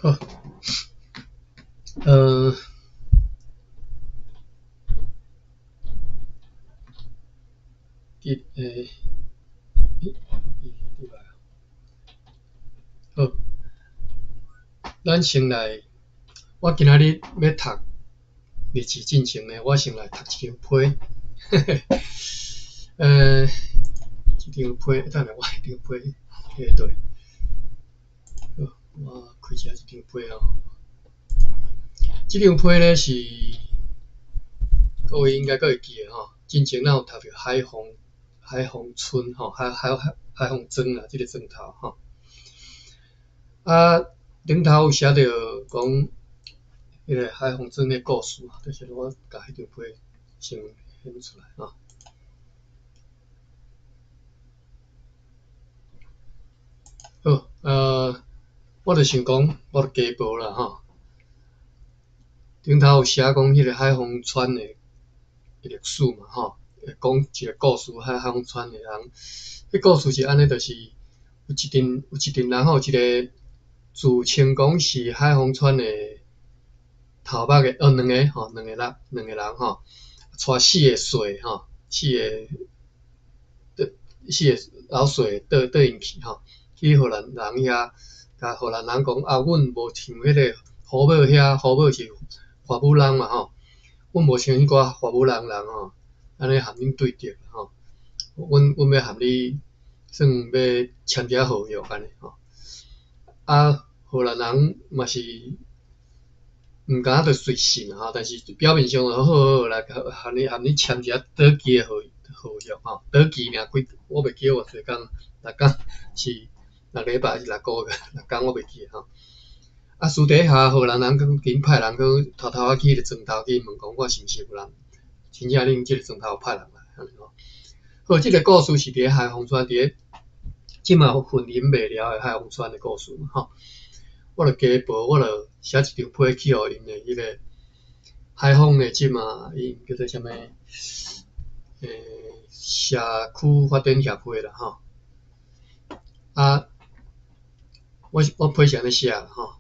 好，呃，第好，咱先来，我今仔日要读日志进前呢，我先来读一张批，一张批，等下我一张批，对，好，我开一下这张批哦。这张批呢是各位应该各会记得吼，进前咱有读到海丰村吼，海丰庄啦，这个庄头吼。啊，顶头有写到讲迄个海丰庄的故事，就是我甲迄张批先显出来吼。好，我就想讲，我就加报啦吼。顶头有写讲迄个海丰村的历史嘛吼，讲一个故事，海丰村的人，迄故事是安尼，就是有一群人吼，一个自称讲是海丰村的头目的，两个吼，两个人吼，带四个老细倒因去吼，去荷兰人遐，甲荷兰人讲啊，阮无像迄个胡某遐，胡某是华武人嘛吼，阮无像迄寡华武人吼，安尼含恁对着吼，阮要含你算要签遮合约安尼吼，啊，荷兰人嘛是毋敢着随信吼，但是表面上就好来含你签一下倒机的合约吼，倒机尔我袂记偌济工，6工是6礼拜是6个月，6工我袂记吼。啊，私底下荷兰人紧派人去偷偷去个庄头去问讲，我是毋是有人？真正恁即个庄头有派人来安尼吼。好，即个故事是伫海丰村，伫即嘛混音未了的海丰村的故事嘛吼。我就加报，我就写一张批去互因的迄个海丰的即嘛，因叫做啥物？社区发展协会啦吼。啊，我批是安尼写吼。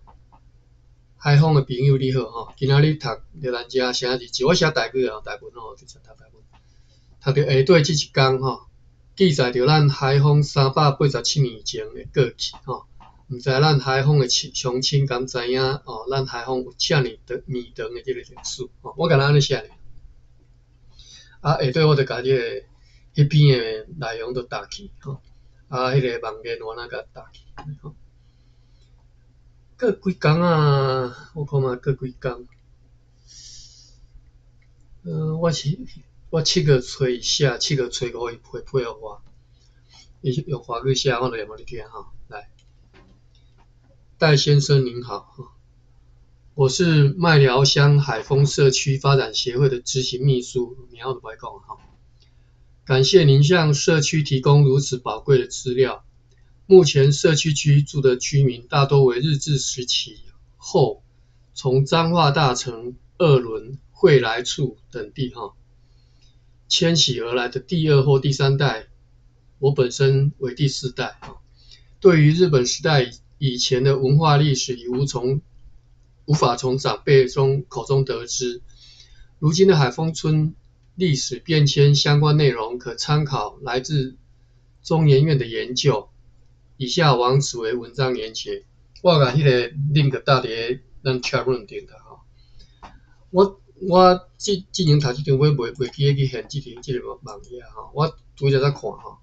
海丰的朋友你好吼，今仔日读着咱遮写日志，我写台语啊，台文吼，直接读台文。读着下底即一工吼，记载着咱海丰387年前的过去吼。毋知咱海丰的乡亲敢知影哦？咱海丰有遮尔绵长的即个历史吼，我甲咱安尼写咧。啊，下底我就甲即个迄篇的内容都打去吼，啊，迄个网页我哪甲打去吼。过几工啊？我看嘛，过几工。我7月初写，7月初5伊配互我，伊用华语写，我就念互你听吼。来，戴先生您好，我是麦寮乡海丰社区发展协会的执行秘书，你好，不爱讲哈。感谢您向社区提供如此宝贵的资料。目前社区居住的居民大多为日治时期后从彰化大城、二仑、惠来处等地迁徙而来的第2或第3代，我本身为第4代。对于日本时代以前的文化历史已无法从长辈口中得知。如今的海丰村历史变迁相关内容可参考来自中研院的研究。以下网址为文章连结，我把迄个 link 打伫咱 chat room 顶头吼。我之前读这张袂记得去现这个网页吼，我拄则在看吼。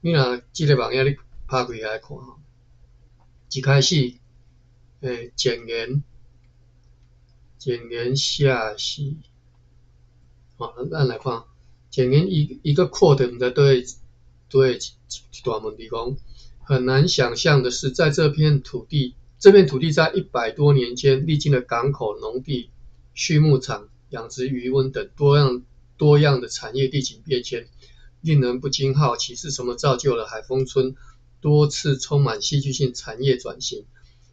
你若这个网页你拍开来看吼，一开始前言下是，咱来看前言一个 quote， 毋知对一段问题讲。很难想象的是，在这片土地在100多年间，历经了港口、农地、畜牧场、养殖渔温等多样的产业地景变迁，令人不禁好奇是什么造就了海丰村多次充满戏剧性产业转型。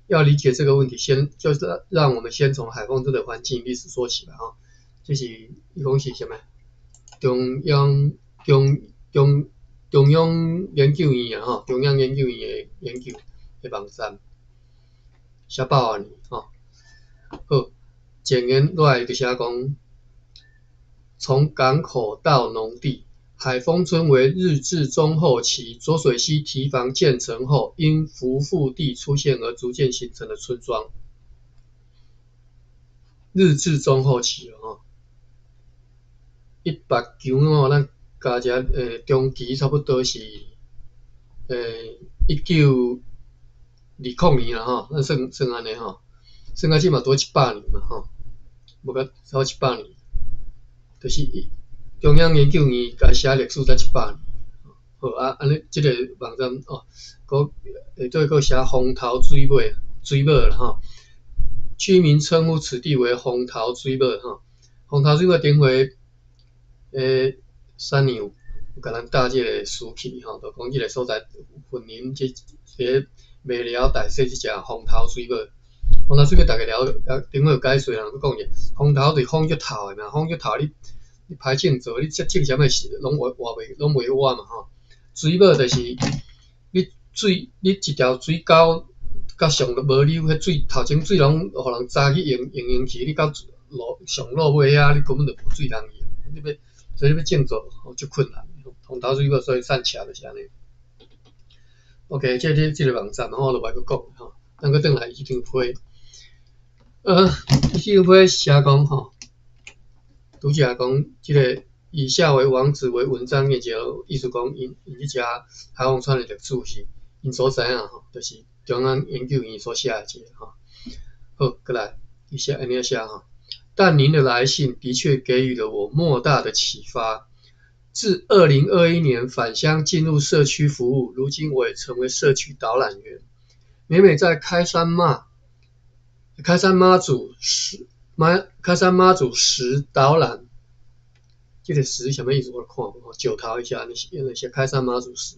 要理解这个问题，就是让我们先从海丰村的环境历史说起吧哈。这是一共是什么？中央研究院啊，中央研究院的研究的网站。写8万年好，简言落来就写讲，从港口到农地，海丰村为日治中后期浊水溪堤防建成后，因浮腹地出现而逐渐形成的村庄。日治中后期189咱加起来中期差不多是1920年啦咱算安尼算到即嘛多100年嘛无甲超100年，就是中央研究院甲写历史才100年。好安尼即个网站下底佫写风头水尾啦居民称呼此地为风头水尾风头水尾顶回3年有甲咱搭即个书去就讲即个所在云林即个麦寮大细即只风头水尾。风头水尾大家顶回有解说人佫讲者，风头就是风足透的嘛，风足透你歹种做，你种啥物事拢袂活嘛水尾就是你一条水沟到上无溜，迄水头前水拢互人早去用去，你到上落尾遐，你根本就无水通用，所以你要种作足困难。风头水尾所以散车就是安尼。OK， 这个网站我就袂佫讲咱佫转来一张批。一张批写讲拄则讲即个以下为网址为文章链接，意思讲因即只海丰村的历史是因所知影就是中央研究院所写的一个好，过来安尼写但您的来信的确给予了我莫大的启发。自2021年返乡进入社区服务，如今我也成为社区导览员，每每在开山妈祖时导览，这个时什么意思我看无九头一下那些开山妈祖时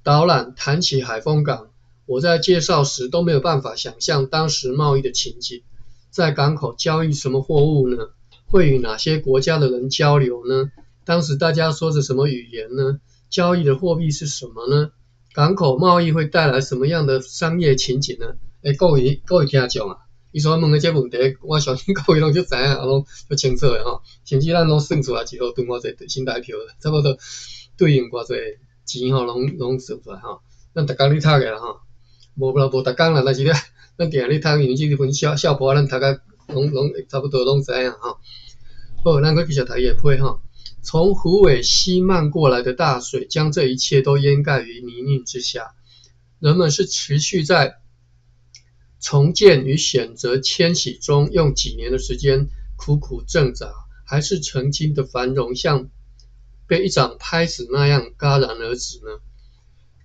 导览谈起海丰港，我在介绍时都没有办法想象当时贸易的情景，在港口交易什么货物呢？会与哪些国家的人交流呢？当时大家说着什么语言呢？交易的货币是什么呢？港口贸易会带来什么样的商业情景呢？各位听众伊所问的这问题，我相信各位拢就知影，拢就清楚的甚至咱拢算出来一号吨偌济新台票，差不多对应偌济钱拢算出来咱逐工咧读的啦无逐工啦，但是咧咱定咧读，因为这份小报咱读个拢差不多拢知影好，咱佫继续读伊的批从虎尾溪漫过来的大水，将这一切都掩盖于泥泞之下。人们是持续在重建与选择迁徙中，用几年的时间苦苦挣扎，还是曾经的繁荣像被一掌拍死那样戛然而止呢？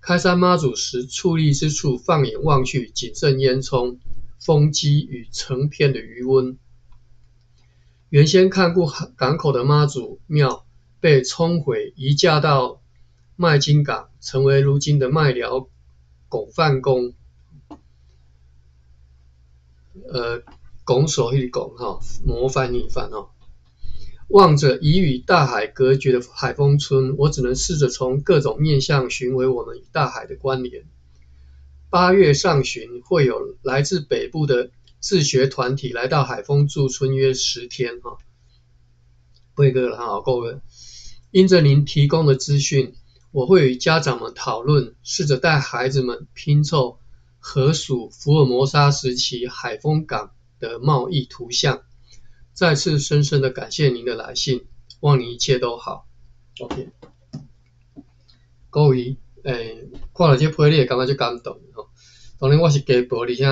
开山妈祖时矗立之处，放眼望去，仅剩烟囱、风机与成片的余温。原先看顾港口的妈祖庙被冲毁，移驾到麦金港，成为如今的麦寮拱饭宫。拱手一拱模范一番望着已与大海隔绝的海丰村，我只能试着从各种面向寻回我们与大海的关联。8月上旬，会有来自北部的自学团体来到海丰驻村约10天8个啦各位，因着您提供的资讯，我会与家长们讨论，试着带孩子们拼凑荷属福尔摩沙时期海丰港的贸易图像。再次深深的感谢您的来信，望您一切都好。OK， 各位，看了这批你会感觉就感动当然我是家宝，而且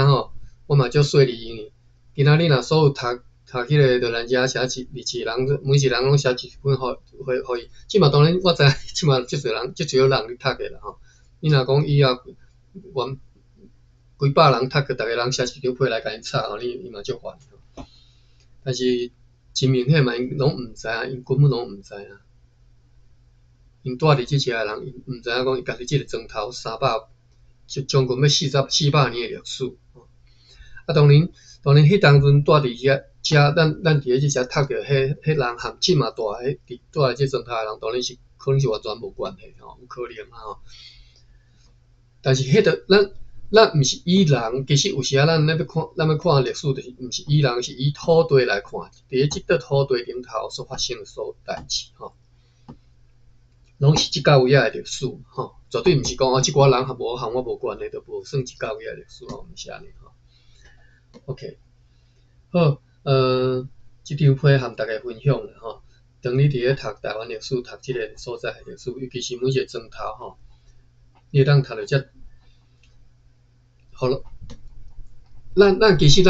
我嘛足细腻呢。今仔日若所有读迄个就咱遮写每一人拢写一本互伊。即嘛当然我知即嘛足侪人咧读的啦你若讲以后几百人读个，逐个人写一张批来甲因插你嘛足烦。但是真明显嘛，因拢毋知影，因根本拢毋知影。因住伫即遮的人，因毋知影讲伊家己即个庄头300，将近要400年的历史。当然迄当阵住伫遮，咱伫咧即遮读着迄人含即嘛住伫即庄头的人，当然是可能是完全无关系有可能但是迄个咱咱毋是以人，其实有时啊，咱要看历史，就是毋是以人，是以土地来看，伫即块土地顶头所发生的所有代志，吼，拢是即到位仔的历史，吼，绝对毋是讲即寡人和我无关的，就无算即到位仔的历史，吼，毋是安尼，吼。OK， 好，即张批和大家分享啦，吼。当你伫咧读台湾历史，读即个所在的历史，尤其是每一个庄头，吼，你会当读到遮。好了，咱其实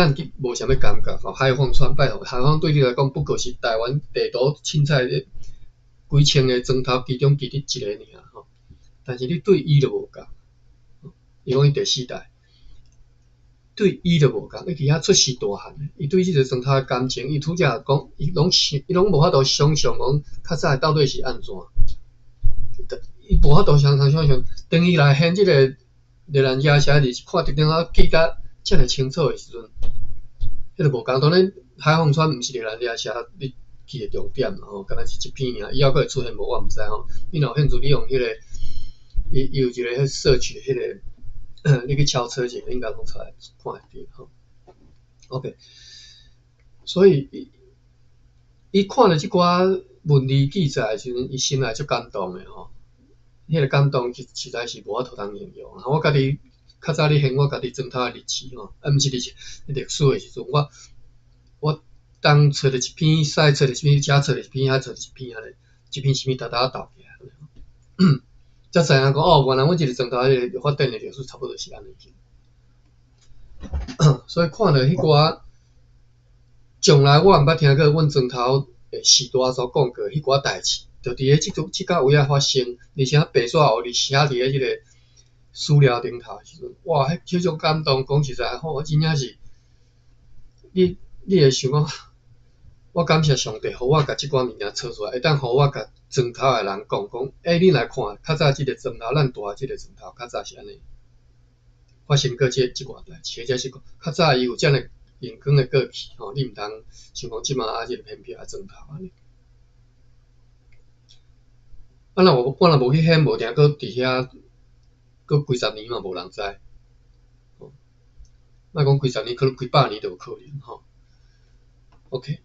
无啥物感觉吼。海防川拜托，海防对你来讲不过是台湾地图凊彩几千个庄头其中其中一个尔吼。但是你对伊就无共，伊讲伊第四代，对伊就无共，伊伫遐出世大汉的，伊对即个庄头的感情，伊拄则讲，伊拢无法度想象讲较早到底是安怎，伊无法度想象，等伊来现即个。猎人野写日是看伫顶头记甲遮尔清楚的时阵，迄就无共。当然，海防川毋是猎人野写你记的重点嘛吼，敢若是一篇尔，以后佫会出现无我毋知吼。你若有兴趣，你用迄个，伊有一个迄社区迄个，你去敲车者应该拢出来看会到吼。OK， 所以伊看了即寡文字记载的时阵，伊心内足感动的吼。迄个感动实在是无法度通形容。我家己较早咧现我家己庄头的日志吼，毋是日志，历史的时阵，我当找着一篇，西找着一篇，遮找着一篇，遐找着一篇安尼，一篇什物搭斗起来，才知影讲哦，原来阮即个庄头迄发展的历史差不多是安尼。所以看了迄寡，从来我毋捌听过阮庄头的时代所讲过迄寡代志。就伫咧即个位仔发生，而且白纸黑字写伫咧即个史料顶头的时阵，哇，迄种感动，讲实在，吼，真正是，你会想讲，我感谢上帝，互我甲即寡物件找出来，会当互我甲庄头的人讲，你来看，较早即个庄头，咱大即个庄头，较早是安尼，发生过即寡代志，或者是讲，较早伊有遮尔荣光的过去，吼，你毋通想讲即马即个偏僻的庄头安尼。我若无去显，无定佫伫遐，佫几十年嘛无人知。莫讲几十年，可能几百年都有可能吼。OK，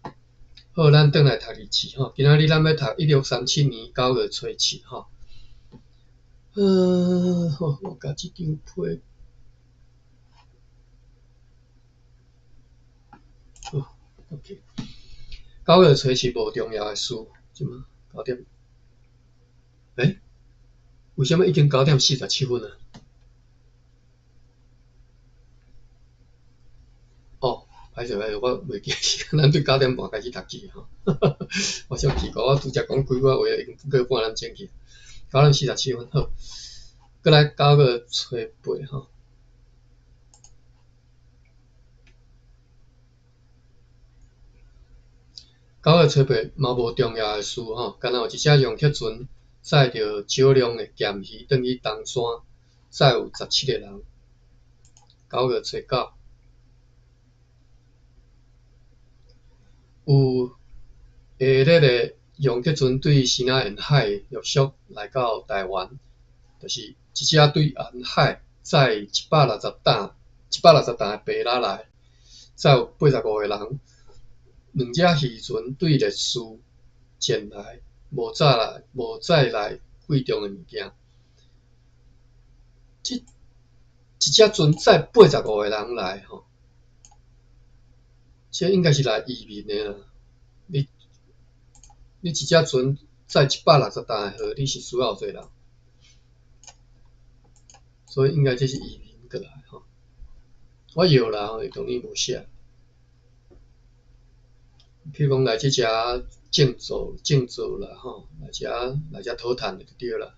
好，咱转来读日志吼。今仔日咱要读1637年9月初7吼。好，我甲即张批。好 ，OK。9月初7无重要的事，即马9点。为什么已经9点47分了？哦，歹势，我袂记时间，咱对9点半开始读书吼。我小奇怪，我拄则讲几句话，已经过半点钟去。9点47分，好，过来9月初8吼。9月初8嘛无重要的事吼，敢若有一只用客船载着少量的咸鱼转去东山，载有17个人。9月初9，有迄个用客船对西南沿海陆续来到台湾，就是一只对沿海载160担的白拉来，载有85个人。两只渔船对烈士前来，无载来贵重的物件。一只船载85个人来吼，这应该是来移民的啦。你一只船载160担的货，你是需要有侪人，所以应该这是移民过来吼。我摇啦吼，当然无写。譬如讲来即只建筑啦吼，来遮讨趁就对啦。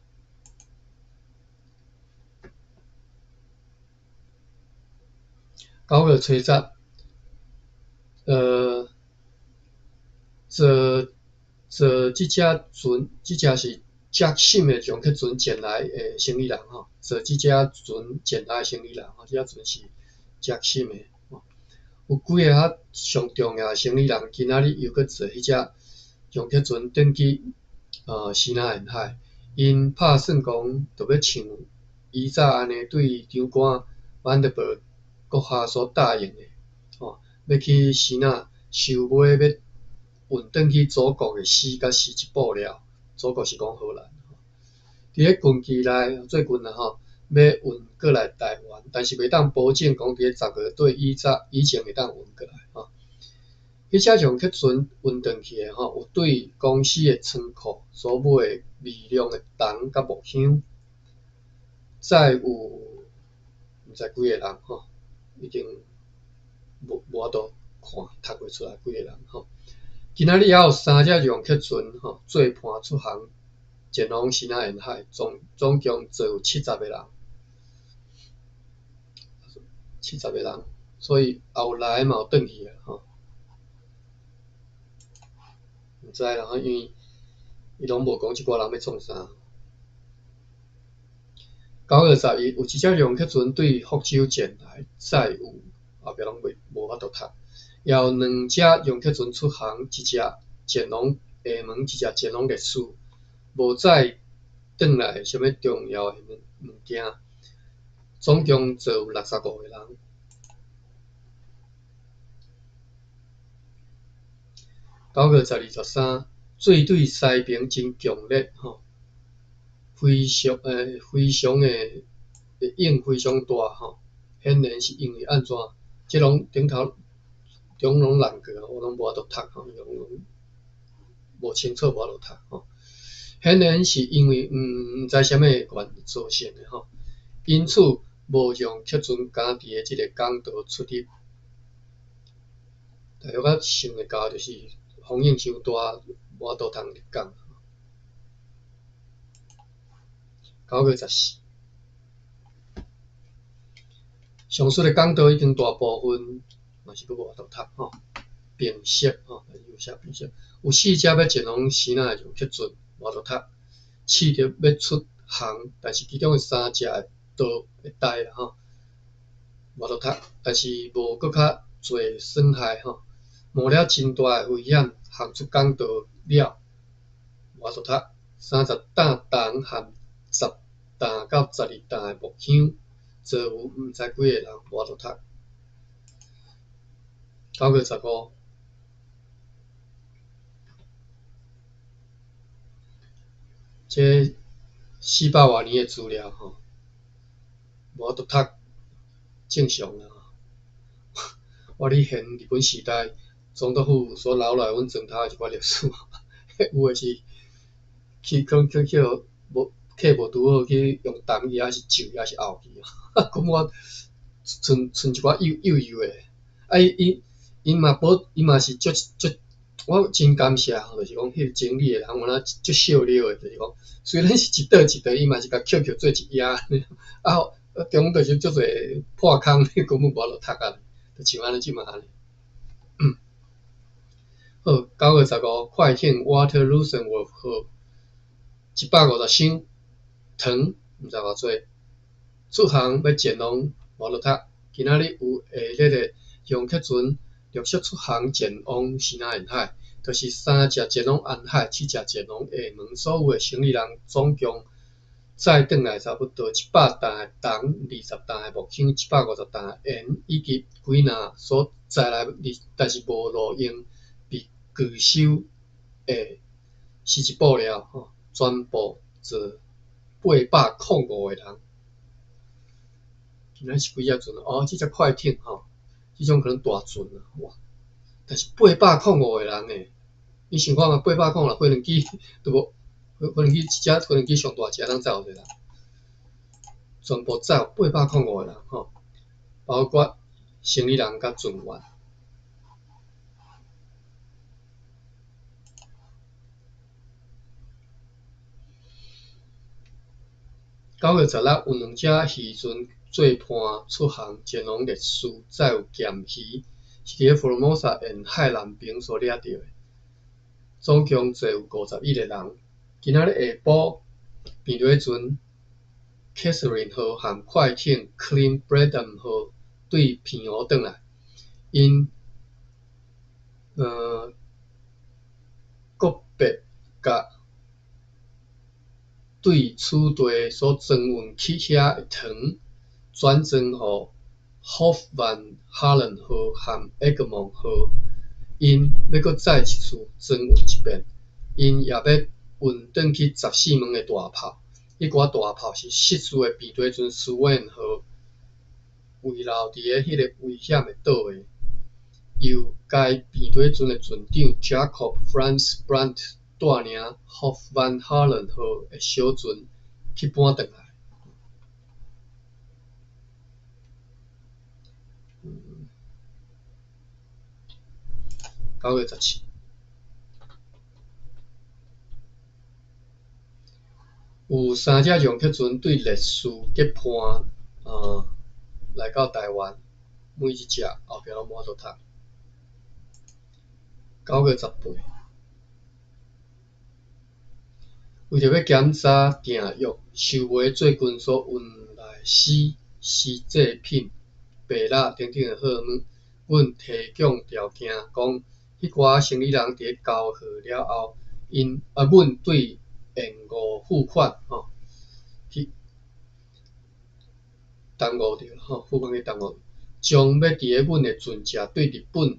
9月初10，坐即只船，即只是接信的从客船前来的生意人吼，坐即只船前来的生意人吼，即只船是接信的。有几个较上重要的生意人，今仔日又搁坐迄只用客船转去西南沿海，因拍算讲，着要像以早安尼对长官阮德伯阁下所答应的，要去先收买要运转去祖国的死甲是一步了，祖国是讲荷兰。伫咧近期内，最近要运过来台湾，但是袂当保证讲伫咧10月底以前会当运过来迄车上客船运转去的有对公司的仓库所买的微量的铜甲木箱，再有毋知几个人已经无法度看读袂出来几个人今仔日还有3只洋客船做伴出航，前往西南沿海，总共坐有70个人，70个人，所以后来嘛有转去啊毋知啦因为伊拢无讲即寡人要创啥。9月11有一只洋客船对福州前来，载有后壁拢无法度读。也有2只洋客船出航，一只前往厦门，一只前往历史，无载转来什么重要的物件，总共坐有65个人。9月12、13，水对西平真强烈非常的影非常大显然是因为安怎？即拢顶头中拢烂过，我拢无法度读拢无清楚无法度读显然是因为毋知啥物原因造成的因此无让客船敢伫的即个港道出入。大约想会到就是风影伤大，无法度通入港。9月14，上述的港道已经大部分嘛是佫无法度读变色有写变色。有4只要前往西南的洋客船无法度读，试着要出航，但是其中的3只会带啦无法度读，但是无佫较侪损害冒了真大的危险，航出港道了无法度读。30担铜和10担到12担的木箱，坐有毋知几个人无法度读。9月15，这400多年的资料无法度读，正常啦我咧现日本时代总督府所留来阮床头的一寡历史，有的是可能无刻无拄好去用铜去，还是旧还是后去根本剩一寡幼的。伊嘛是足，我真感谢就是讲迄个整理的人，原来足少了的，就是讲虽然是一道一道，伊嘛是甲捡做一页中就是足侪破空，根本无法度读就像安尼即嘛安尼。好，9月15，快艇 Water Luxembourg 号150箱糖，毋知偌济，出航要前往无法度读。今仔日有下列的洋客船陆续出航前往西南沿海，就是3只前往安海，7只前往厦门，所有的行李人总共载转来差不多100担的铜、20担的木箱、150担的盐，以及几若所载来但是无路用被拒收的是一布料全部做805个人。今仔是几只船这只快艇这种可能大船哇！但是805个人诶，你想看嘛？805飞轮机都无，飞轮机一只飞轮机上大只通载偌济人？全部载有805个人包括行李人甲船员。9月16，有2只渔船做伴出航前往历史，载有咸鱼，是伫咧佛罗摩萨沿海南边所掠到的，总共坐有51个人。今仔日下晡，变落船 Catherine 号和快艇 Clean Braden 号对平湖转来，因告别甲对此地所装运去遐的糖转赠予 Hof van Holland 号和 Egmont 号，因要搁再一次增运一遍，因也要运转去14门的大炮。迄寡大炮是失事的变底船苏维号遗留伫咧迄个危险的岛诶。由该变底船的船长 Jacob Franz Brandt 带领 Hof van Holland 号的小船去搬转来。9月17。有3只洋客船对烈士结伴来到台湾，每一只后壁拢满倒读。9月18，为着要检查订约收买做军所运来死制品、白蜡等等的货物，阮提供条件，讲迄寡生意人伫咧交货了后，阮对延误付款去耽误着付款去耽误，将要伫咧阮的船只对日本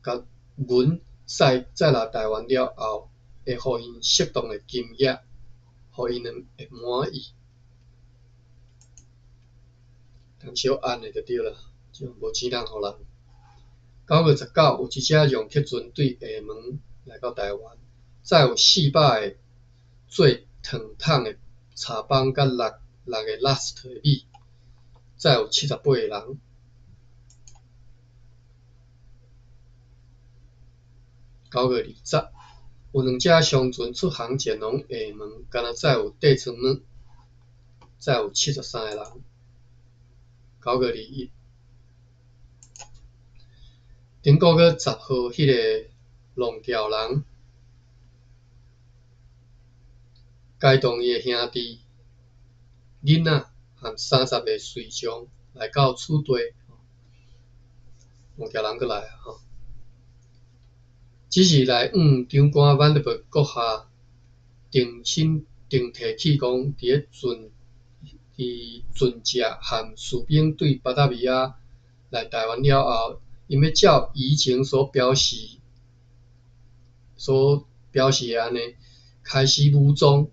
甲阮载来台湾了后，会互因适当的金额，互因会满意。通小按的就对了，就无钱通互人。9月19，有一只洋客船对厦门来到台湾，载有400个做糖桶的茶帮甲6个 last 的米，载有78个人。9月20，有2只商船出航前往厦门，敢若载有碲床物，载有73个人。9月21，顶个月10号，迄个弄桥人该当伊的兄弟、囡仔和30个随从来到厝地，弄桥人过来只是来长官万德伯阁下定提起讲，伫船只和士兵对巴达维亚来台湾了后，因要照以前所标示的安尼，开始武装，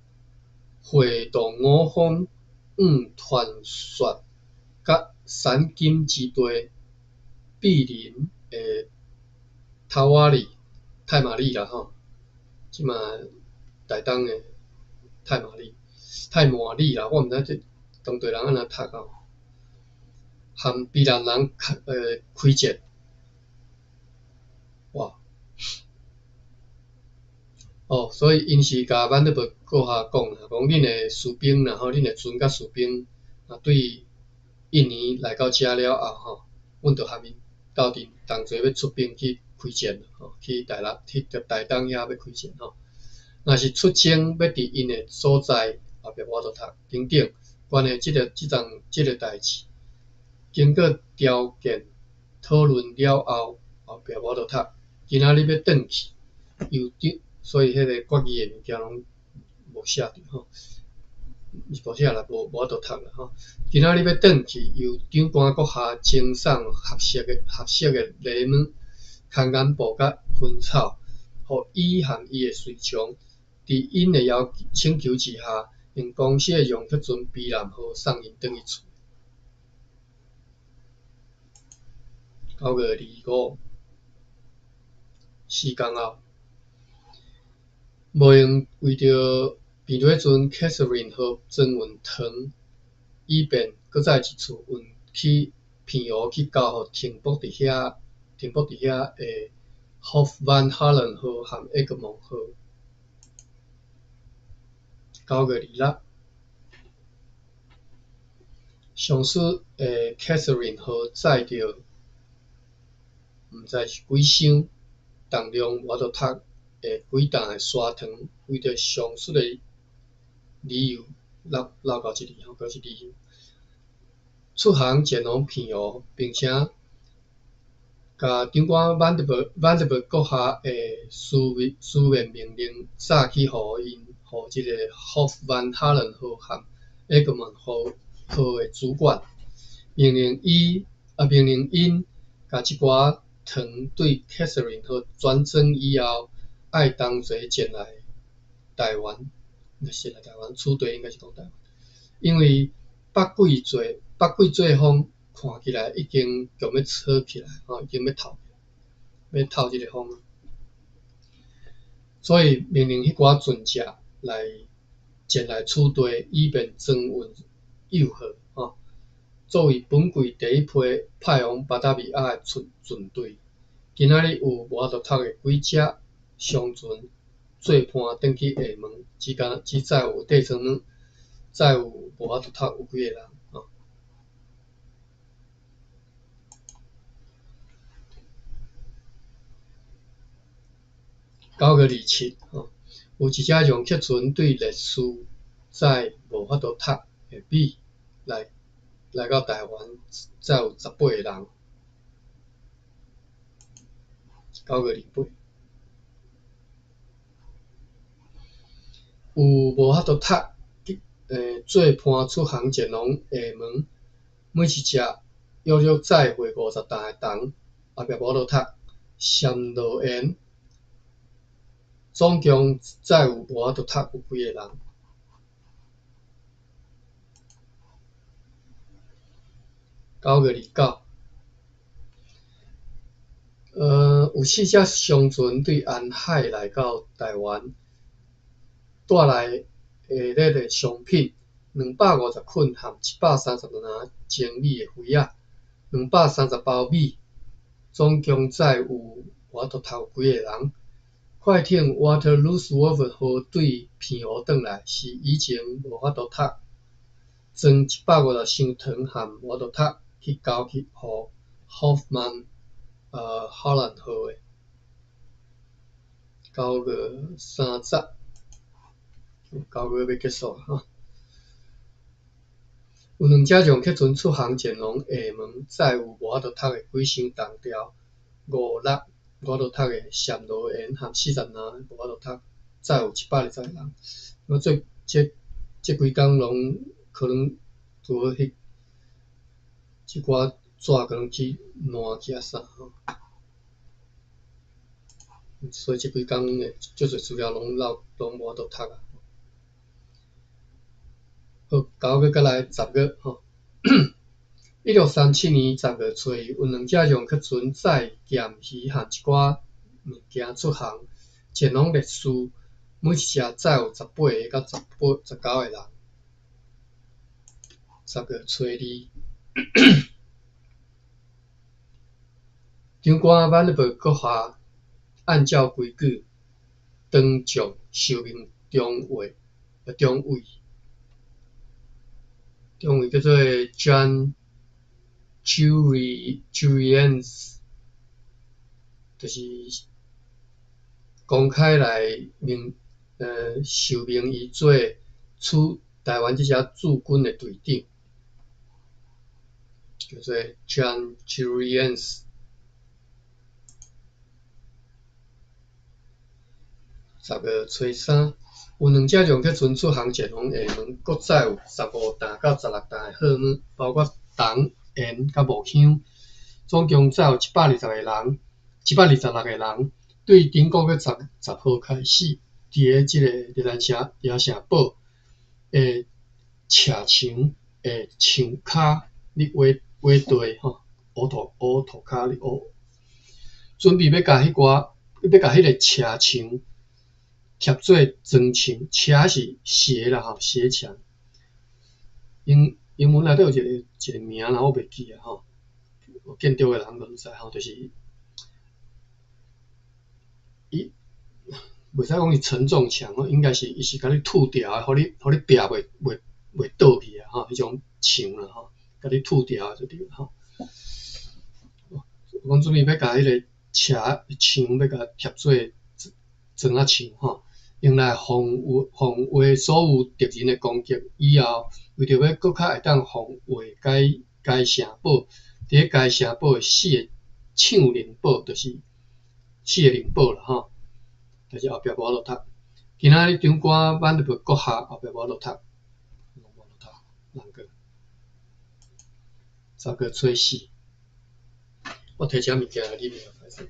会动5方团旋，甲山金之地毗邻的太麻里啦即马台东的太麻里啦，我毋知这当地人安怎读和宜兰人开战，哇！所以因是甲万德伯阁下讲啦，讲恁的士兵啦恁的船甲士兵对印尼来到遮了后阮就和因斗阵同齐要出兵去开战去台东遐要开战若是出征要伫因的所在后壁我就读等等，关于即个代志，经过条件讨论了后，后壁我就读，今仔日要转去，所以迄个决议的物件拢无写着无写啦，无法度读啦今仔日要转去，由长官阁下赠送合适的礼物、空眼布甲薰草，互伊和伊的随从，伫因的请求之下，用公司的洋客船卑南号送因转去厝。9月25，4天后，无用为着变底船 Catherine 号增运糖，以便搁再一次运去片湖去交互停泊伫遐的 Hof van Holland 号和 Egmont 号。9月26，上司Catherine 号载着毋知是几箱重量我就读几担的砂糖，为着上述的理由绕到这里搁是理由，出航前往片湖，并且甲长官万德伯阁下的书面命令早去互即个 Hof van Holland 号和 Egmont 号科的主管，命令因，甲即寡糖对 Catherine 和转正以后，爱同齐前来台湾，应该是来台湾，厝地应该是讲台湾，因为北季做风看起来已经强要吵起来，已经要透即个风，所以命令迄寡船只前来厝地，以便增运诱惑，作为本季第一批派往巴达维亚的船队。今仔日有无法度读的几只商船做伴转去厦门，只载有地层门，载有无法度读有几个人。9月27，有一只用客船对烈士载无法度读的米来到台湾，载有18个人。9月28，有无法度读做伴出航前往厦门，每一只约载回50担的重，后壁无法度读暹罗园，总共载有无法度读有几个人。9月29，有4只商船对安海来到台湾，带来下列的商品：250捆含132篮精米的灰仔，230包米，总共载有无法度读有几个人。快艇 Waterloo 号对澎湖转来，是以前无法度读，装150箱糖含无法度读去交给 Hoffman Holland 号的。9月30，9月要结束了。有2只用客船出航前往厦门，载有无法度读的几箱重条5粒无法度读的暹罗园含40篮无法度读，载有120个人。这几工拢可能拄好即寡纸可能去烂去啥，所以这几工的足侪资料拢无法度读啊。好，9月再来10月1637年10月初，有2只用客船载咸鱼和一寡物件出航，前往烈士，每一只载有18个到19个人。10月初2，长官万利伯阁下按照规矩当众授命中尉叫做 John Jurians， 就是公开来授命伊做台湾这只驻军的队长，叫做 John Jurians。10月初3，有2只用客船出航前往厦门，各载有15担到16担的货物，包括糖、盐甲木香，总共载有126个人。对顶个月10号开始，伫即个热城堡的车墙的墙骹咧画地乌土骹咧准备要甲迄个车墙贴做砖墙，车是斜啦斜墙。英文内底有一个名啦，我袂记啊建筑的人都知就是袂使讲是承重墙应该是伊是甲你吐掉的，互你壁袂倒去啊迄种墙啦甲你吐掉就对啦我准备要甲迄个车墙要甲贴做砖仔墙用来防卫所有敌人的攻击。以后为着要搁较会当防卫该城堡，伫该城堡的4个抢灵堡，就是4个灵堡啦但是后壁无法度读。今仔日长官万利伯阁下后壁无法度读，无法度读，难过。10月初4，我摕遮物件来，你袂歹势。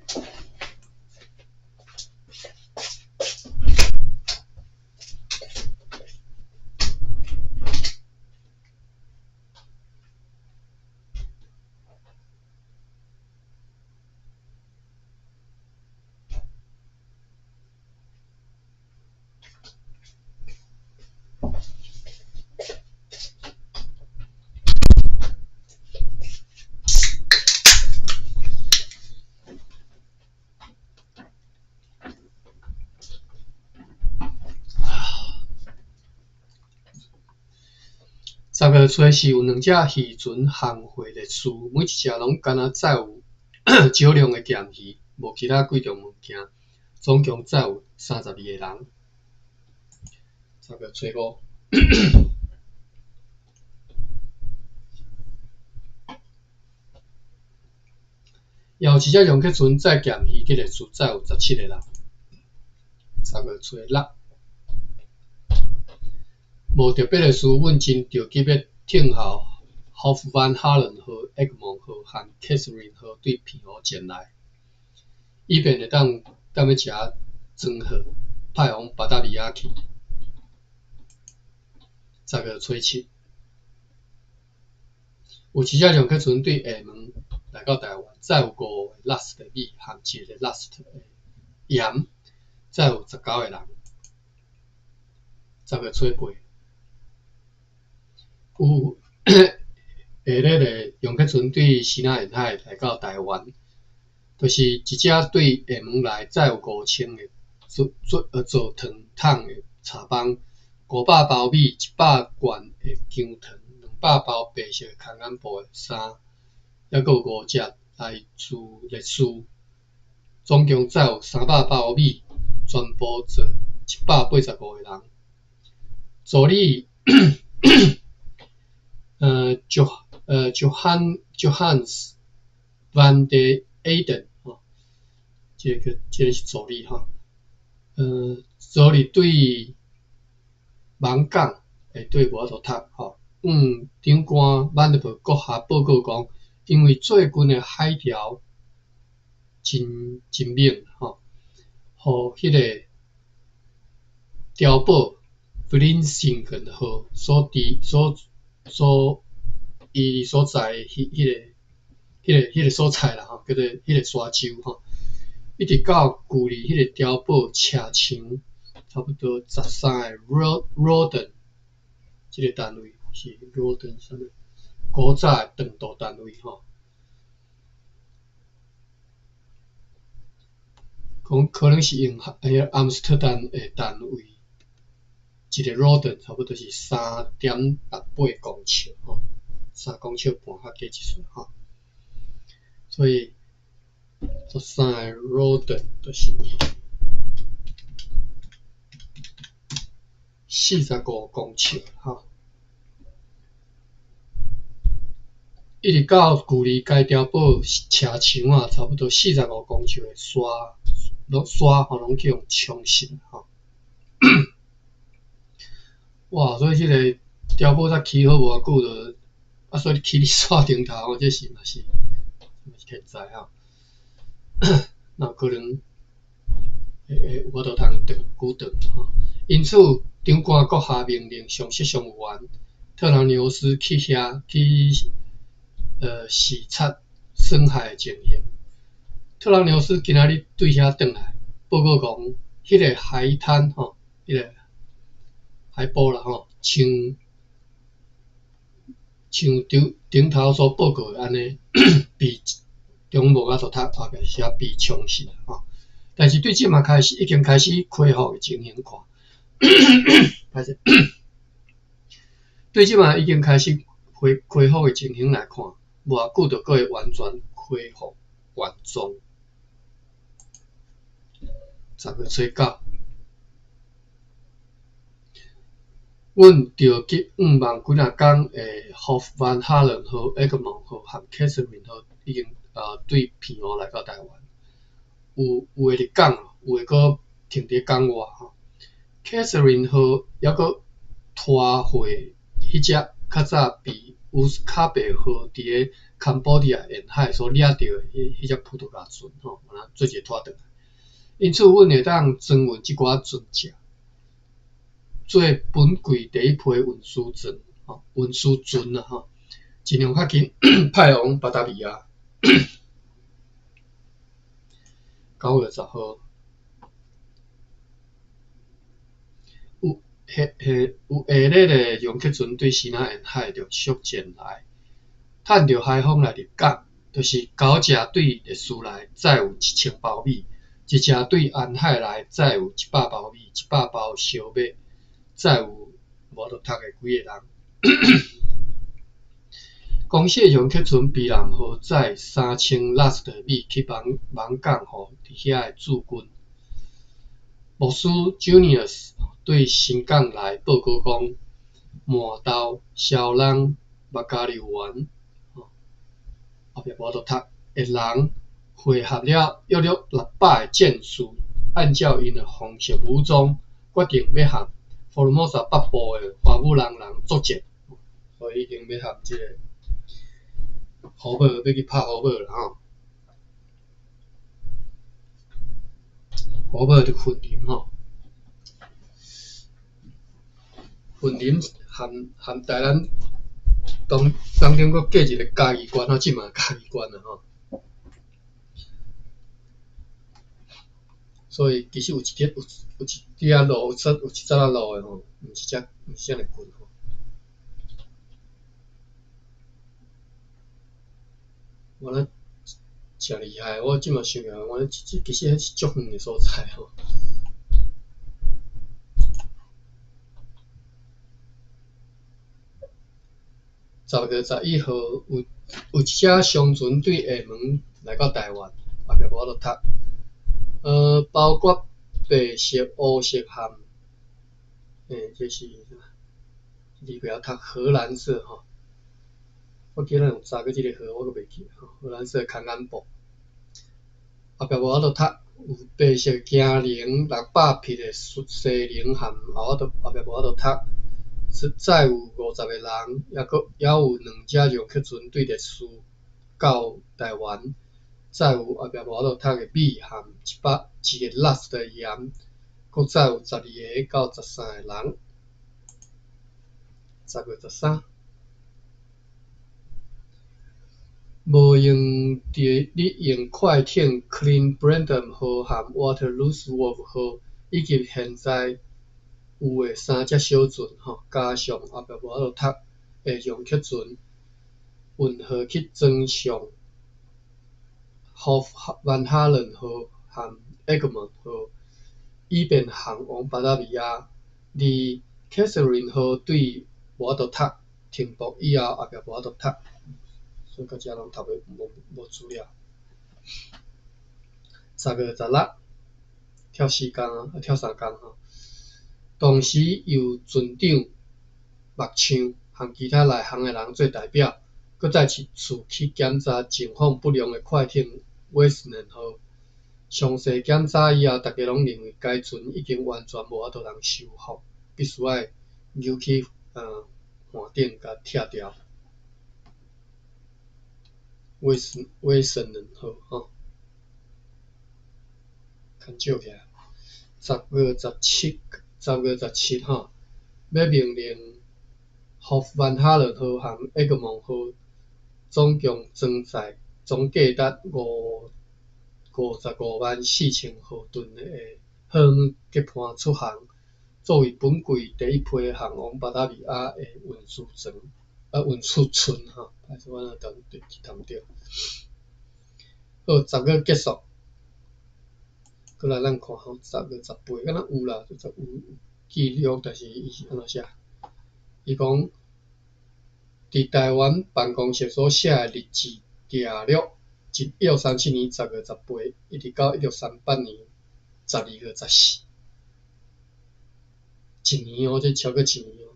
10月初4有2只鱼船航回历史，每一只拢敢若载有少量的咸鱼，无其他贵重物件，总共载有32个人。10月初5。也有一只用客船载咸鱼去历史，载有17个人。10月初6。无特别的事，阮真着急要听候Hoffman 哈伦和 Egmont 和和 Catherine 和对皮湖前来，以便会当要食庄荷派往巴达利亚去。10月初7。有一只用客船对厦门来到台湾，载有5个 last 的米和1个 last 的盐，载有19个人。10月初8。有迄个用客船对西南沿海来到台湾，就是一只对厦门来载有5000个做糖桶的茶帮，500包米，100罐的姜糖，200包白色空眼布的衫，还佫有5只来自历史，总共载有300包米，全部做185个人。助理Johannes van der Eyden 这个是助理助理对芒港对无法度读长官曼德伯阁下报告讲，因为最近的海潮真猛互迄个碉堡 Vlissingen 号伊所在迄个所在啦叫做迄个沙洲一直到距离迄个碉堡车墙差不多13个 Roden 这个单位是 Roden 啥物？古早的长度单位讲可能是用阿姆斯特丹的单位。一个 Roden 差不多是3.68公尺3公尺半较加一寸所以13个 Roden 就是45公尺一直到距离该碉堡车墙差不多45公尺的沙拢去用冲蚀哇！所以这个碉堡才起好无偌久就所以起伫沙顶头这是嘛是天灾那可能有法度通久长因此，长官阁下命令上级上员特兰纽斯去遐去视察损害的情形。特兰纽斯今仔日对遐转来，报告讲，迄个海滩迄个海堡啦像顶头所报告的安尼，被中无法度读后壁写被冲蚀但是对即马已经开始恢复的情形看，对即马已经开始恢复的情形来看，无偌久就会完全恢复原状。10月初9。阮着去5万几若工诶 Hoffman 哈伦和 Egmont 和 Catherine 和已经对皮湖来到台湾，有诶伫港，有诶佫停伫港外Catherine 和抑佫拖回迄只较早被乌斯卡贝河伫个坎保迪亚沿海所掠到的迄只葡萄牙船吼，完做一个拖倒来。因此，阮会当增运即寡船只，做本柜第一批运输船，吼，运输船啊，吼，尽量较紧派往巴达比亚。9月10号，有下列的洋客船对西南沿海陆续前来，趁着海风来入港，就是9只对列斯来载有1000包米。一只对沿海来载有100包米，100包烧麦，载有无着读的几个人。公司的洋客船比南河载3000拉斯的米去芒港，互伫遐的驻军。牧师 Junius 对新港来报告讲，满豆、小人、目加流丸，后壁无着读的人。汇合了约600个战士，按照因的方式武装，决定要和福尔摩沙北部的花木兰人作战，所以已经要和即个虎尾要去拍虎尾啦吼。虎尾就昆林吼，昆林含台咱当中搁隔一个嘉义关吼，即嘛嘉义关啦吼。所以其实有一条路，有一早仔路的吼，毋是遮尔近吼。我咧诚厉害，我即马想起来，我其实迄是足远的所在吼。10月11号有一只商船对厦门来到台湾，后壁无法度读。包括白色、乌色和这是里边读荷兰色吼。我记咱有查过即个河，我阁袂记吼。荷兰色康安布，后壁无法度读。有白色惊灵600匹的西灵和后壁无法度读。载有50个人，也有2只洋客船对列斯到台湾。载有后壁无法度读的米和1个拉斯的盐，佮载有12个到13个人。10月13，无用利用快艇 Clean Brandon 号和 Waterloo Wolf 号，以及现在有的3只小船吼，加上后壁无法度读的洋客船，运河去装上 Hof Van Halen 号和 Egmont 号，以便航往巴达比亚。而 Catherine 号对无法度读，停泊以后壁无法度读，所以到遮拢读无资料。10月16，跳3工吼。当时由船长目枪和其他内行的人做代表，搁再次去检查情况不良的快艇 Westland 号。详细检查以后，大家拢认为该船已经完全无法度通修复，必须要扭去岸顶甲拆掉。Westland 号吼，牵照起来。10月17吼，要命令 Hof Van Halen 号和 Egmont 号总共装载总价值554000毫吨的航母结伴出航，作为本季第一批航往巴达比亚的运输船吼，还是我那当着。好，10月结束。过来咱看吼，10月18，敢若有啦，有记录，但是伊是安怎写？伊讲伫台湾办公室所写的日志记录，1637年10月18，一直到1638年12月14，一年哦，这超过一年哦。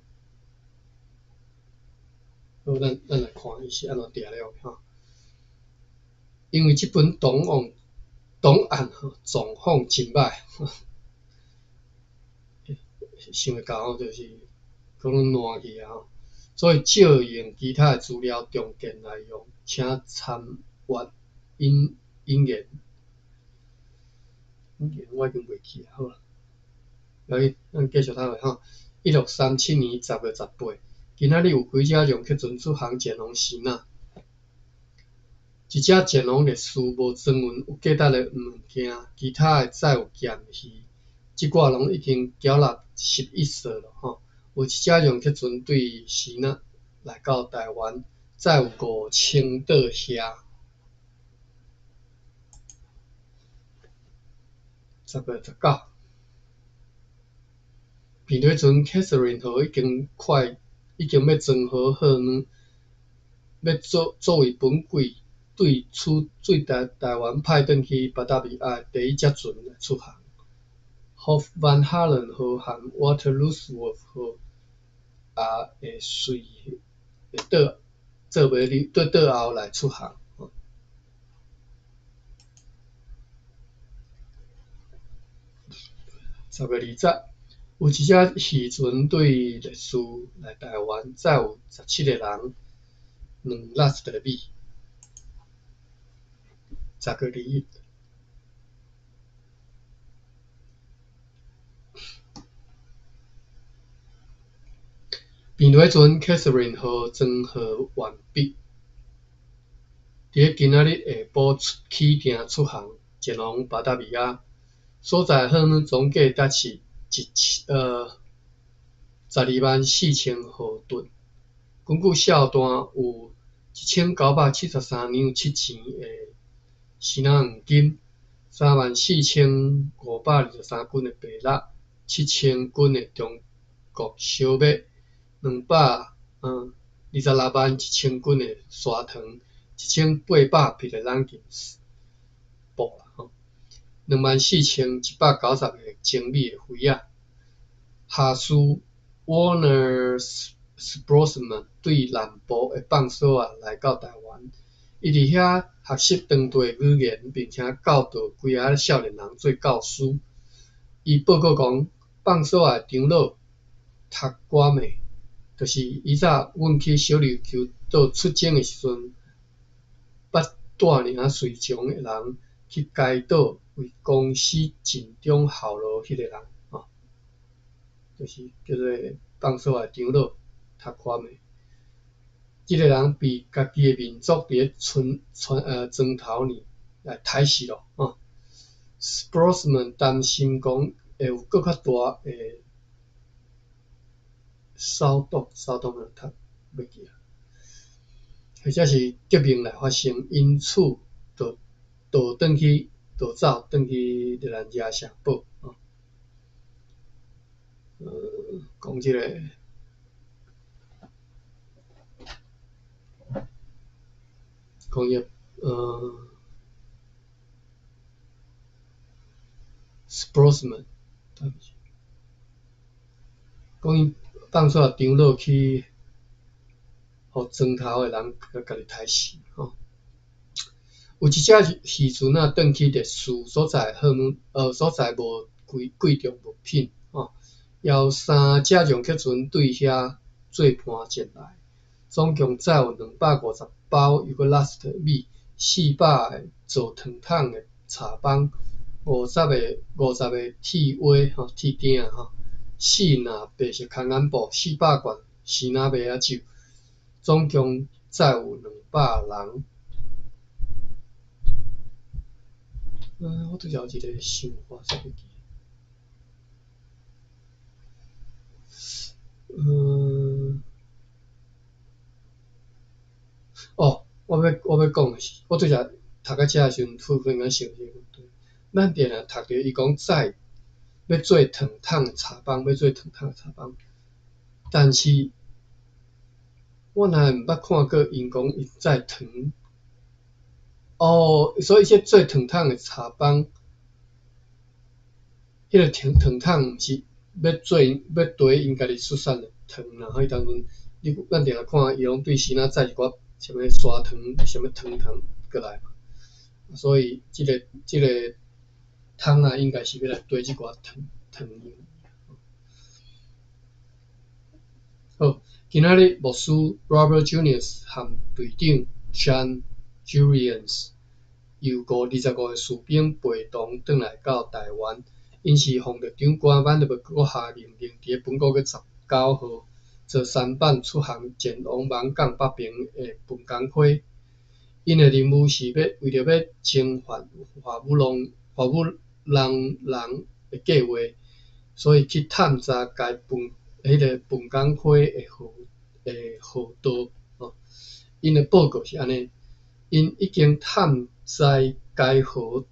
好，咱来看伊是安怎定了吼。因为即本档案状况真歹，想会到就是可能烂去啊，所以借用其他的资料重建来用，请参阅引言。我已经袂记啊，好啦，咱继续讨论吼。1637年10月18，今仔日有几只龙去船出航前往希腊。一只前往历史无全文有价值的物件，其他的载有咸鱼，即挂拢已经缴纳11艘了吼。有一只龙去船对希腊来到台湾，载有5000吨虾。10月19，扁螺船 Catherine 号已经要装好货呢，要作为本季对台湾派转去巴达维亚的第一只船来出航。Hof van Holland 号和 Waterloosworth 号也会随倒后来出航。10月20，有一只渔船对历史来台湾，载有17个人，2拉斯特米。10月21，扁螺船 Catherine 号装货完毕，伫今仔日下晡起程出航，前往巴达维亚。所载货物总价达是124000毫吨。根据销单，有1973两7钱的希腊黄金，34523斤的白蜡，7000斤的中国小麦，2261000斤的砂糖，1800匹的冷金布，24190个精美的灰仔。下士 Warner Sportsman 对南部的放手来到台湾，伊伫遐学习当地语言，并且教导几个少年人做教师。伊报告讲，放手的长老读歌妹，就是以早阮去小琉球岛出征的时阵，捌带领随从的人去该岛为公司尽忠效劳迄个人，就是叫做放手的长老读歌妹。即个人被家己的民族伫庄头呢来杀死咯Sportsman 担心讲会有更较大的骚动了，袂记啊，或者是革命来发生，因此就倒走，转去日兰遮城堡。讲即个。讲伊Sportsman， 讲伊放出长老去，互庄头的人家己杀死有一只渔船转去历史所在货物所在无贵重物品由3只容克船对遐做伴前来，总共载有250包尤格拉斯特米，400个做糖桶的茶棒，50个铁碗铁鼎，4篮白色空眼布，400罐希腊麦仔酒，总共载有200人。我拄则有一个想法，啥物记？我要讲的是，我拄则读到遮的时阵，突然间想起一个问题，咱定定读到伊讲载要做糖桶的茶棒，但是我若毋捌看过因讲伊载糖。所以说做糖桶的茶棒，迄个糖桶毋是要堆因家己出产的糖啦，所以当阵咱定定看伊拢对时仔载一寡什么砂糖、什么糖过来嘛，所以即个桶应该是要来堆即寡糖用。好，今仔日牧师 Robert Junius 和队长 Sean Julians 由525个士兵陪同转来到台湾，因是奉着长官万德国下命令，伫本国月19号坐舢板出航前往闽港北平的本港溪。因的任务是为着要征伐华武人的计划，所以去探查该本港溪的河道。因的报告是安尼，因已经探知该河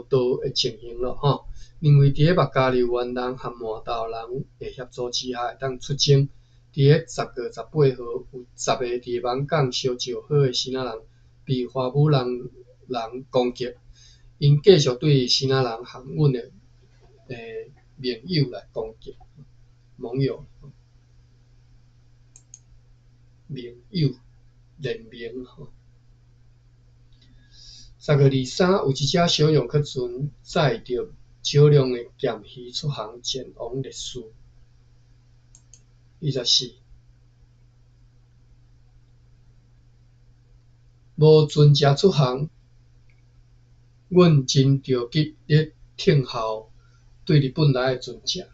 道的情形了，认为伫个目加流湾人和麻豆人的协助之下，会当出征。伫个10月18号，有10个伫闽港相招好的新仔人被华武人攻击，因继续对新仔人和阮的盟友来攻击，联盟。10月23，有一只小型客船载着少量的咸鱼出航前往烈士。24，无船只出航，阮真着急咧听候对日本来的船只。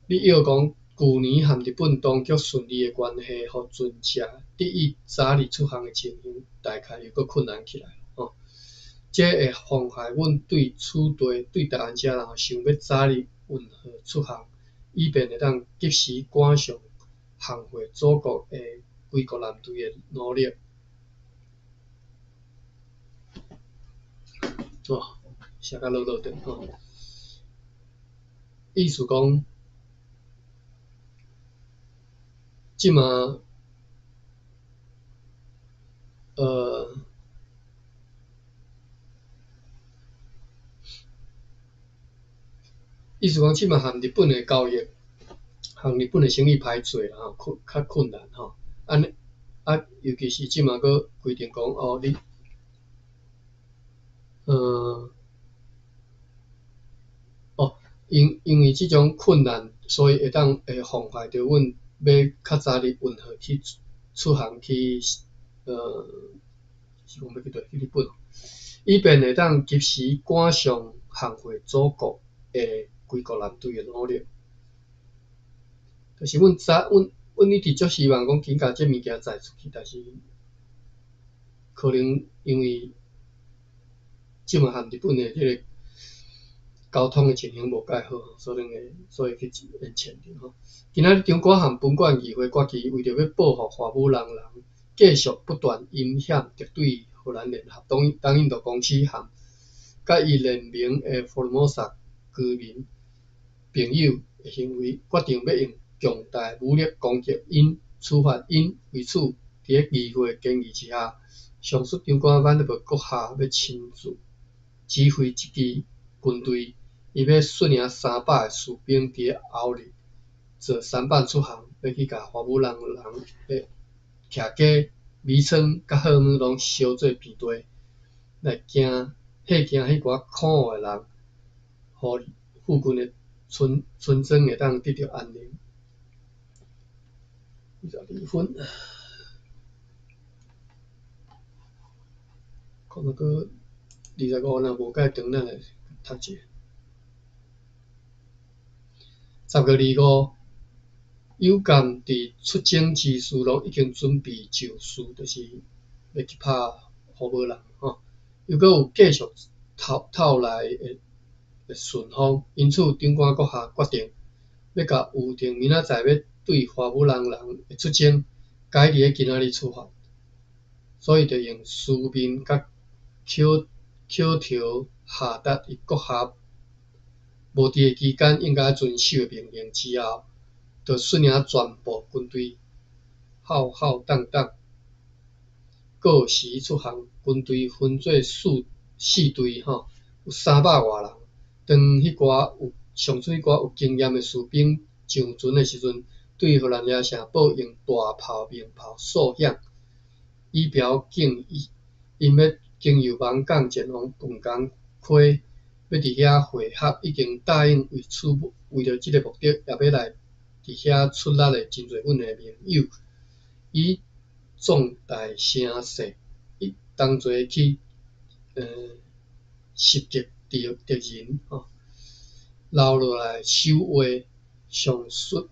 你要讲旧年和日本当局顺利的关系，互船只得以早日出航的情形，大概又搁困难起来。这会妨害阮对台湾遮人想要早日运河出航，以便会当及时赶上航回祖国的归国舰队的努力。写甲落点意思讲，即马意思讲，即马和日本的交易，和日本的生意歹做啦，较困难尤其是即马搁规定讲你因为即种困难，所以会妨害着阮要较早日运河去出航去是讲要去日本，以便会当及时赶上航回祖国的归国舰队的努力。就是阮一直足希望讲紧甲这物件载出去，但是可能因为即马和日本的迄个交通的情形无介好，所以去延签着。今仔日中国和本县议会决议，为着要保护华武人，继续不断阴险敌对荷兰联合东印度公司和甲伊联盟的Formosa居民朋友的行为，决定要用强大武力攻击处罚因。为此，伫个议会建议之下，上述长官万德伯阁下要亲自指挥一支军队，伊要率领300个士兵伫个后日坐舢板出航，要去甲华武人的徛家、米仓甲好姆拢烧做片地，来吓惊迄寡可恶的人，互附近的村庄会当得到安宁。22分，看若搁25若无介长，咱来读者。10月25，有监伫出征之时拢已经准备就绪，就是要去拍华武人又搁有继续透来的顺风，因此长官阁下决定要甲预定明仔载要对华武人的出征改伫个今仔日出发，所以就用书面甲口条下达伊阁下无伫个期间应该遵守的命令之后，就率领全部军队浩荡荡过时出航。军队分做四队，有300外人。当上水寡有经验的士兵上船的时阵，对荷兰野城堡用大炮、鸣炮扫响，以表敬意。因要经由闽港前往本港溪，要伫遐会合，已经答应为着即个目的，也要来伫伫遐出力的真侪阮的盟友，以壮大声势，伊当作去袭击敌人吼，留落来守话，上述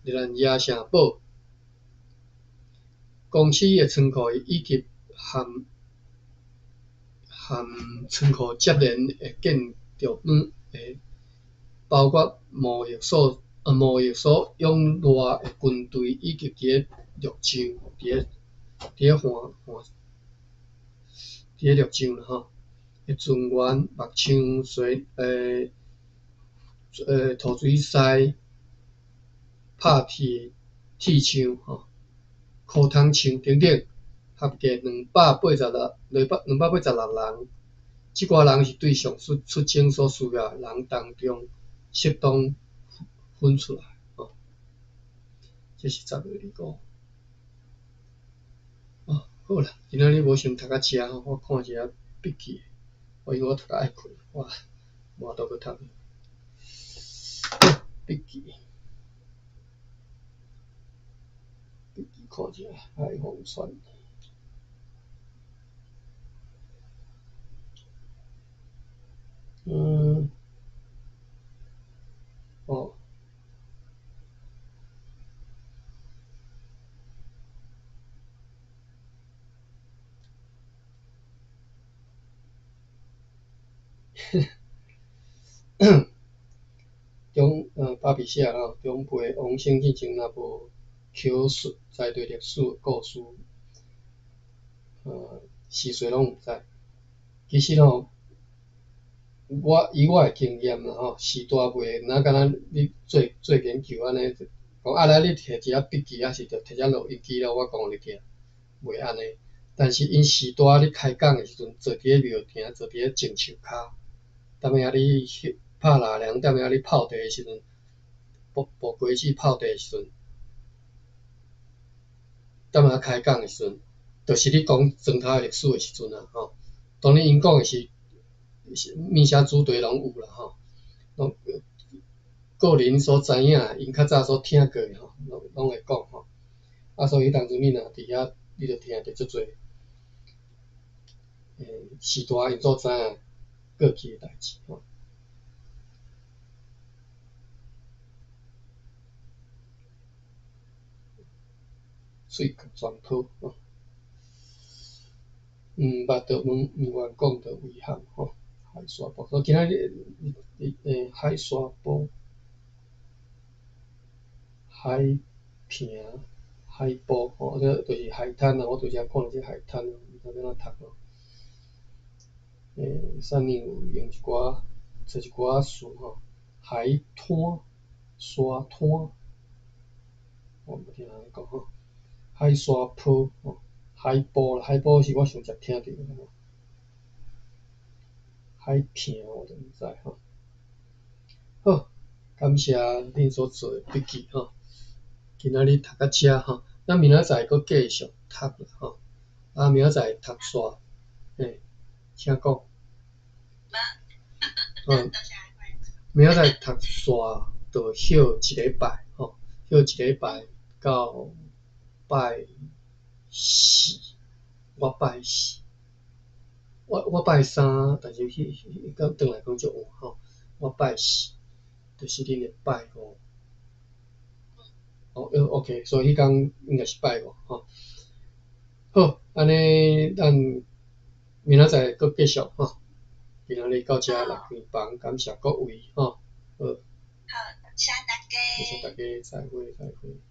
令人野城堡。公司的仓库以及含仓库接连的建筑诶，包括贸易所用热的军队以及伫陆上伫陆上啦吼，诶船员、木枪、涂水师、拍铁枪吼。裤筒枪等等，合计286人。即寡人是对上述出征所需要的人当中适当分出来。哦，这是10月25。哦，好啦，今仔日无想读到遮吼，我看一下笔记，因为我读到爱困，哇，无倒去读。笔记看一下，海防船。哦。巴比写啦，中培王生进前若无口述在地历史故事，是谁拢毋知。其实吼，以我的经验啦吼，时代袂哪敢若你做研究安尼，讲来你摕一只笔记，还是着摕只录音记录，我讲你听，袂安尼。但是因时代你开讲的时阵，坐伫咧庙埕，坐伫咧种树骹，踮遐你拍纳凉，踮遐你泡茶的时阵，步规矩泡茶的时阵，踮遐开讲的时阵，就是你讲庄头的历史的时阵啊吼。当然因讲的是面写主题拢有啦吼，个人所知影，因较早所听过的吼，拢会讲吼。所以当初你若伫遐，你着听着足侪时代因所知影过去的代志吼。喙角全破吼，捌着问议员讲着遗憾吼，海沙堡。所以今仔日海沙堡、海坪、海堡吼，这就是海滩啊。我拄则看着这海滩，毋知要安怎读咯。上面有用一寡找一寡词吼，海滩、沙滩，我毋听人讲吼。海沙坡吼，海堡是我上常听到的吼。海坪我就毋知吼。好，感谢恁所做的笔记吼。今仔日读到遮吼，咱明仔载佫继续读啦吼。明仔载读煞，请讲。明仔载读煞，就休一礼拜吼，休一礼拜到拜四，我拜四，我拜三，但是迄天转来讲足晚吼，我拜四，就是恁的拜五。OK， 所以迄天应该是拜五吼。好，安尼咱明仔载佫继续吼。今仔日到遮来开房，感谢各位吼。好，谢谢大家，再会。